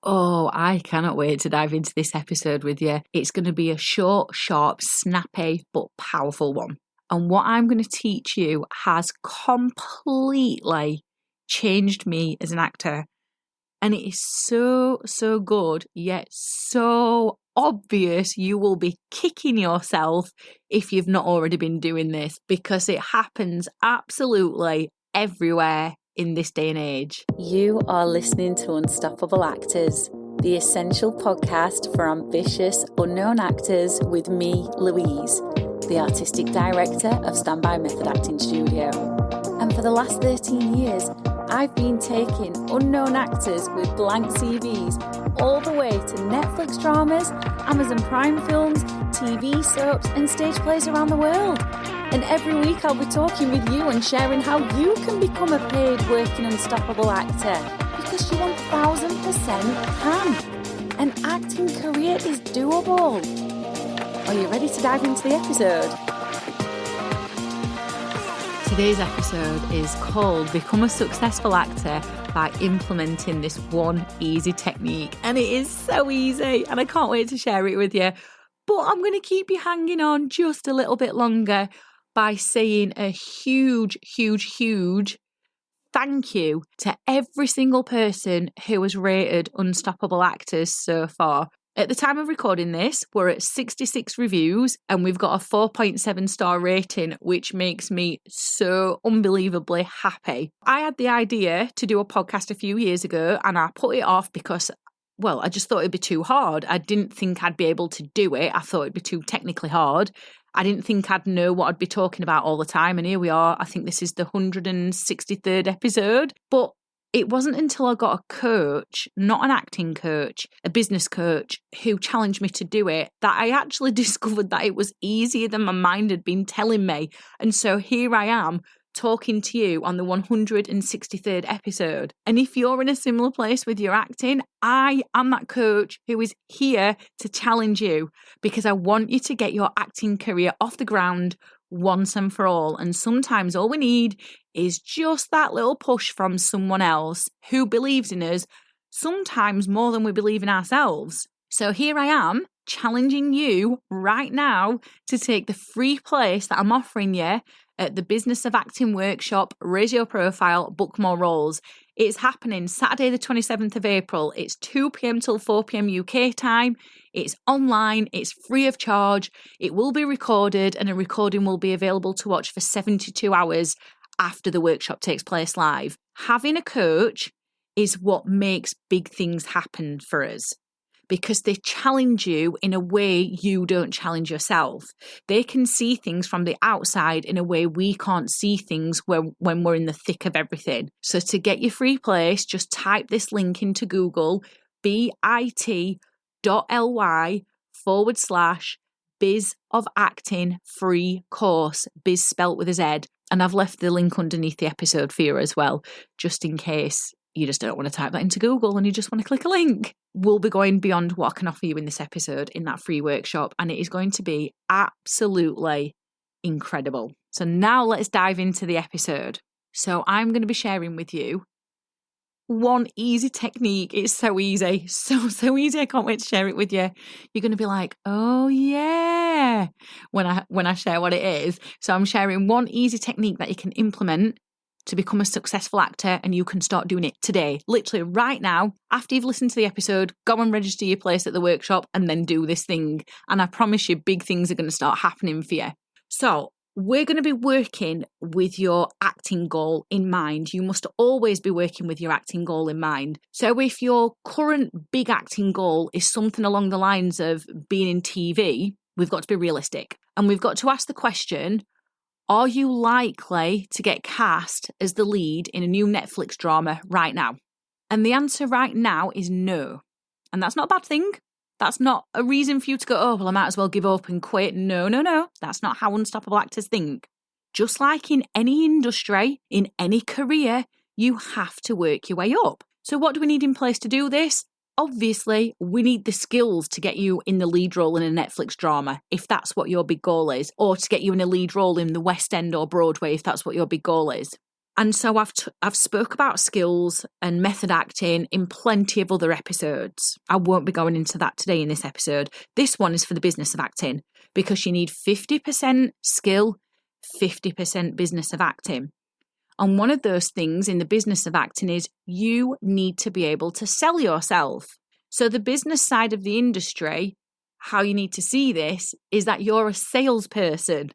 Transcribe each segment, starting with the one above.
Oh, I cannot wait to dive into this episode with you. It's going to be a short, sharp, snappy, but powerful one. And what I'm going to teach you has completely changed me as an actor. And it is so, so good, yet so obvious you will be kicking yourself if you've not already been doing this, because it happens absolutely everywhere in this day and age. You are listening to Unstoppable Actors, the essential podcast for ambitious, unknown actors with me, Louise, the artistic director of Standby Method Acting Studio. And for the last 13 years, I've been taking unknown actors with blank CVs all the way to Netflix dramas, Amazon Prime films, TV soaps, and stage plays around the world. And every week I'll be talking with you and sharing how you can become a paid working unstoppable actor, because you 1000% can. An acting career is doable. Are you ready to dive into the episode? Today's episode is called Become a Successful Actor by Implementing This One Easy Technique. And it is so easy and I can't wait to share it with you. But I'm going to keep you hanging on just a little bit longer by saying a huge, huge, huge thank you to every single person who has rated Unstoppable Actors so far. At the time of recording this, we're at 66 reviews and we've got a 4.7 star rating, which makes me so unbelievably happy. I had the idea to do a podcast a few years ago and I put it off because, well, I just thought it'd be too hard. I didn't think I'd be able to do it. I thought it'd be too technically hard. I didn't think I'd know what I'd be talking about all the time. And here we are. I think this is the 163rd episode. But it wasn't until I got a coach, not an acting coach, a business coach, who challenged me to do it, that I actually discovered that it was easier than my mind had been telling me. And so here I am, talking to you on the 163rd episode. And if you're in a similar place with your acting, I am that coach who is here to challenge you, because I want you to get your acting career off the ground once and for all. And sometimes all we need is just that little push from someone else who believes in us, sometimes more than we believe in ourselves. So here I am challenging you right now to take the free place that I'm offering you at the Business of Acting Workshop, Raise Your Profile, Book More Roles. It's happening Saturday the 27th of April. It's 2 p.m. till 4 p.m. UK time. It's online. It's free of charge. It will be recorded and a recording will be available to watch for 72 hours after the workshop takes place live. Having a coach is what makes big things happen for us, because they challenge you in a way you don't challenge yourself. They can see things from the outside in a way we can't see things when we're in the thick of everything. So to get your free place, just type this link into Google, bit.ly/biz of acting free course, biz spelt with a Z. And I've left the link underneath the episode for you as well, just in case you just don't want to type that into Google and you just want to click a link. We'll be going beyond what I can offer you in this episode in that free workshop, and it is going to be absolutely incredible. So now let's dive into the episode. So I'm going to be sharing with you one easy technique. It's so easy, so easy. I can't wait to share it with you. You're going to be like, oh yeah, when I share what it is. So I'm sharing one easy technique that you can implement to become a successful actor, and you can start doing it today, literally right now. After you've listened to the episode, go and register your place at the workshop and then do this thing. And I promise you, big things are going to start happening for you. So we're going to be working with your acting goal in mind. You must always be working with your acting goal in mind. So if your current big acting goal is something along the lines of being in TV, we've got to be realistic. And we've got to ask the question, are you likely to get cast as the lead in a new Netflix drama right now? And the answer right now is no. And that's not a bad thing. That's not a reason for you to go, oh, well, I might as well give up and quit. No. That's not how unstoppable actors think. Just like in any industry, in any career, you have to work your way up. So what do we need in place to do this? Obviously, we need the skills to get you in the lead role in a Netflix drama, if that's what your big goal is, or to get you in a lead role in the West End or Broadway, if that's what your big goal is. And so I've spoke about skills and method acting in plenty of other episodes. I won't be going into that today in this episode. This one is for the business of acting because you need 50% skill, 50% business of acting. And one of those things in the business of acting is you need to be able to sell yourself. So the business side of the industry, how you need to see this is that you're a salesperson.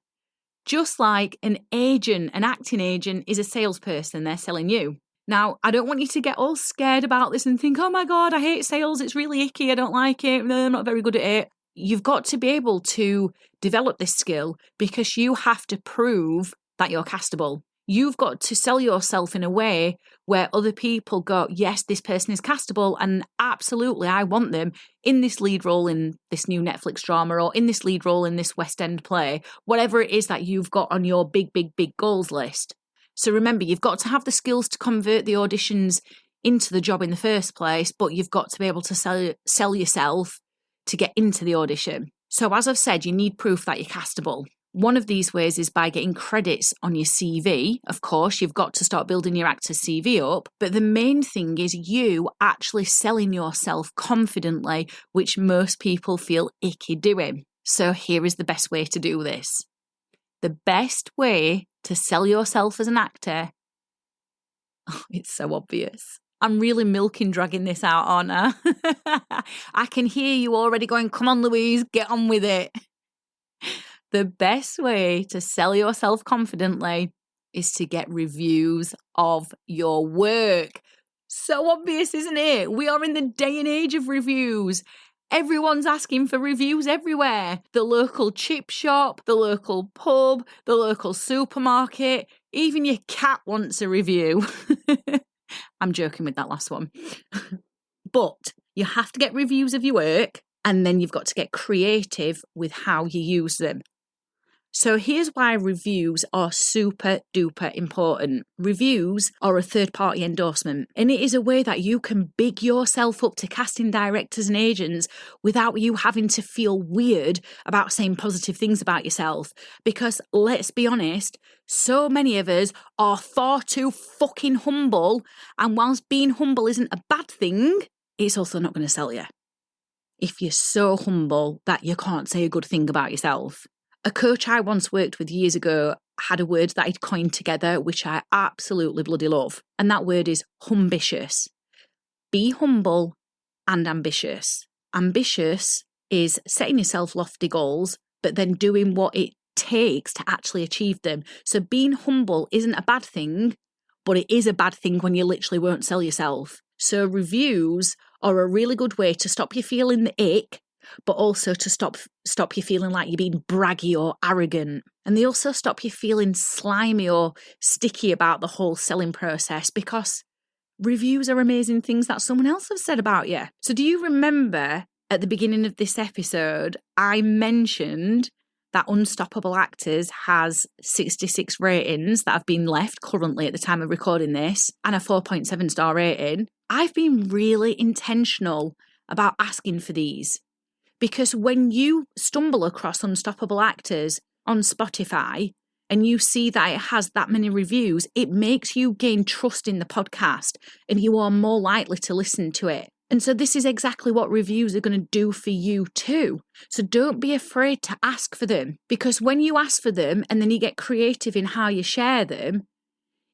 Just like an agent, an acting agent is a salesperson, they're selling you. Now, I don't want you to get all scared about this and think, oh my God, I hate sales. It's really icky. I don't like it. No, I'm not very good at it. You've got to be able to develop this skill because you have to prove that you're castable. You've got to sell yourself in a way where other people go, yes, this person is castable and absolutely I want them in this lead role in this new Netflix drama or in this lead role in this West End play, whatever it is that you've got on your big goals list. So remember, you've got to have the skills to convert the auditions into the job in the first place, but you've got to be able to sell yourself to get into the audition. So as I've said, you need proof that you're castable. One of these ways is by getting credits on your CV. Of course, you've got to start building your actor's CV up. But the main thing is you actually selling yourself confidently, which most people feel icky doing. So here is the best way to do this. The best way to sell yourself as an actor, it's so obvious. I'm really dragging this out, aren't I? I can hear you already going, come on, Louise, get on with it. The best way to sell yourself confidently is to get reviews of your work. So obvious, isn't it? We are in the day and age of reviews. Everyone's asking for reviews everywhere. The local chip shop, the local pub, the local supermarket, even your cat wants a review. I'm joking with that last one. But you have to get reviews of your work and then you've got to get creative with how you use them. So here's why reviews are super duper important. Reviews are a third-party endorsement, and it is a way that you can big yourself up to casting directors and agents without you having to feel weird about saying positive things about yourself. Because let's be honest, so many of us are far too fucking humble, and whilst being humble isn't a bad thing, it's also not going to sell you. If you're so humble that you can't say a good thing about yourself. A coach I once worked with years ago had a word that he'd coined together, which I absolutely bloody love. And that word is humbitious. Be humble and ambitious. Ambitious is setting yourself lofty goals, but then doing what it takes to actually achieve them. So being humble isn't a bad thing, but it is a bad thing when you literally won't sell yourself. So reviews are a really good way to stop you feeling the ick, but also to stop you feeling like you're being braggy or arrogant. And they also stop you feeling slimy or sticky about the whole selling process because reviews are amazing things that someone else has said about you. So do you remember at the beginning of this episode, I mentioned that Unstoppable Actors has 66 ratings that have been left currently at the time of recording this and a 4.7 star rating? I've been really intentional about asking for these. Because when you stumble across Unstoppable Actors on Spotify and you see that it has that many reviews, it makes you gain trust in the podcast and you are more likely to listen to it. And so this is exactly what reviews are going to do for you too. So don't be afraid to ask for them, because when you ask for them and then you get creative in how you share them,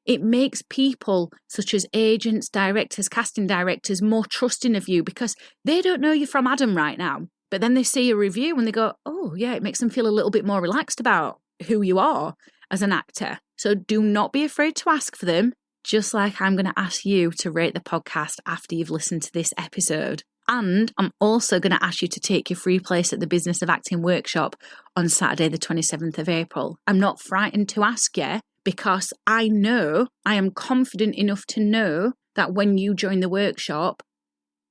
it makes people such as agents, directors, casting directors more trusting of you because they don't know you from Adam right now. But then they see a review and they go, oh yeah, it makes them feel a little bit more relaxed about who you are as an actor. So do not be afraid to ask for them, just like I'm going to ask you to rate the podcast after you've listened to this episode. And I'm also going to ask you to take your free place at the Business of Acting workshop on Saturday, the 27th of April. I'm not frightened to ask you because I am confident enough to know that when you join the workshop,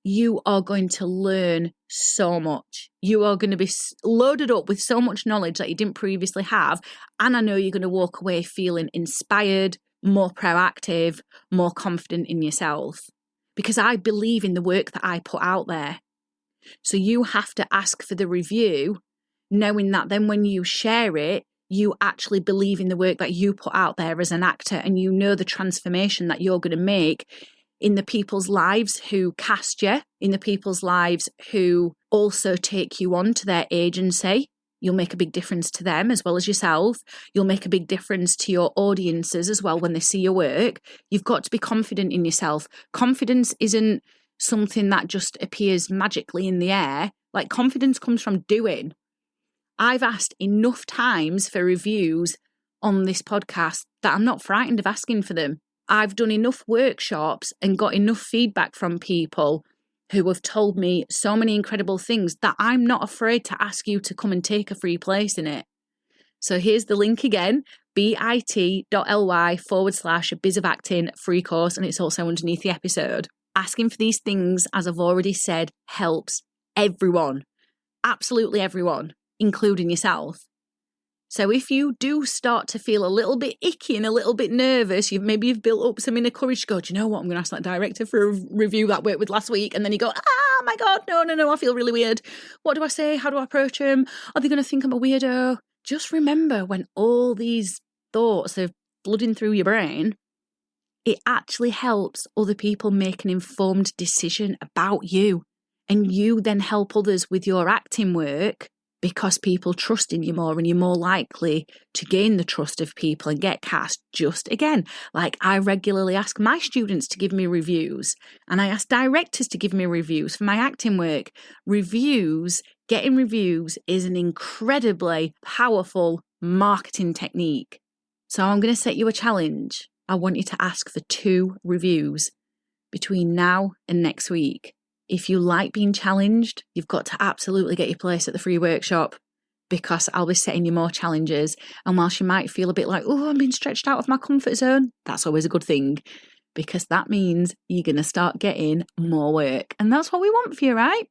you are going to learn so much. You are going to be loaded up with so much knowledge that you didn't previously have. And I know you're going to walk away feeling inspired, more proactive, more confident in yourself. Because I believe in the work that I put out there. So you have to ask for the review, knowing that then when you share it, you actually believe in the work that you put out there as an actor, and you know the transformation that you're going to make in the people's lives who cast you, in the people's lives who also take you on to their agency. You'll make a big difference to them as well as yourself. You'll make a big difference to your audiences as well when they see your work. You've got to be confident in yourself. Confidence isn't something that just appears magically in the air. Like, confidence comes from doing. I've asked enough times for reviews on this podcast that I'm not frightened of asking for them. I've done enough workshops and got enough feedback from people who have told me so many incredible things that I'm not afraid to ask you to come and take a free place in it. So here's the link again, bit.ly/Biz of Acting free course, and it's also underneath the episode. Asking for these things, as I've already said, helps everyone, absolutely everyone, including yourself. So if you do start to feel a little bit icky and a little bit nervous, you've built up some inner courage to go, do you know what, I'm going to ask that director for a review that I worked with last week. And then you go, my God, no, I feel really weird. What do I say? How do I approach them? Are they going to think I'm a weirdo? Just remember, when all these thoughts are flooding through your brain, it actually helps other people make an informed decision about you. And you then help others with your acting work, because people trust in you more, and you're more likely to gain the trust of people and get cast. Just again, like I regularly ask my students to give me reviews, and I ask directors to give me reviews for my acting work. Getting reviews is an incredibly powerful marketing technique. So I'm going to set you a challenge. I want you to ask for 2 reviews between now and next week. If you like being challenged, you've got to absolutely get your place at the free workshop, because I'll be setting you more challenges. And whilst you might feel a bit like, oh, I'm being stretched out of my comfort zone, that's always a good thing, because that means you're going to start getting more work. And that's what we want for you, right?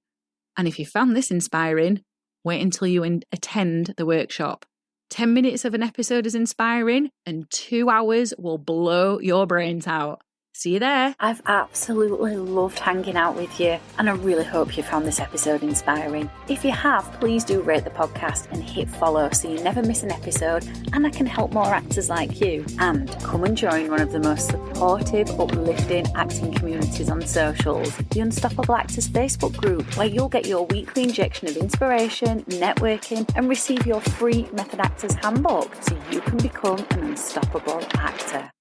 And if you found this inspiring, wait until you attend the workshop. 10 minutes of an episode is inspiring, and 2 hours will blow your brains out. See you there. I've absolutely loved hanging out with you, and I really hope you found this episode inspiring. If you have, please do rate the podcast and hit follow so you never miss an episode, and I can help more actors like you. And come and join one of the most supportive, uplifting acting communities on socials, the Unstoppable Actors Facebook group, where you'll get your weekly injection of inspiration, networking, and receive your free Method Actors handbook so you can become an unstoppable actor.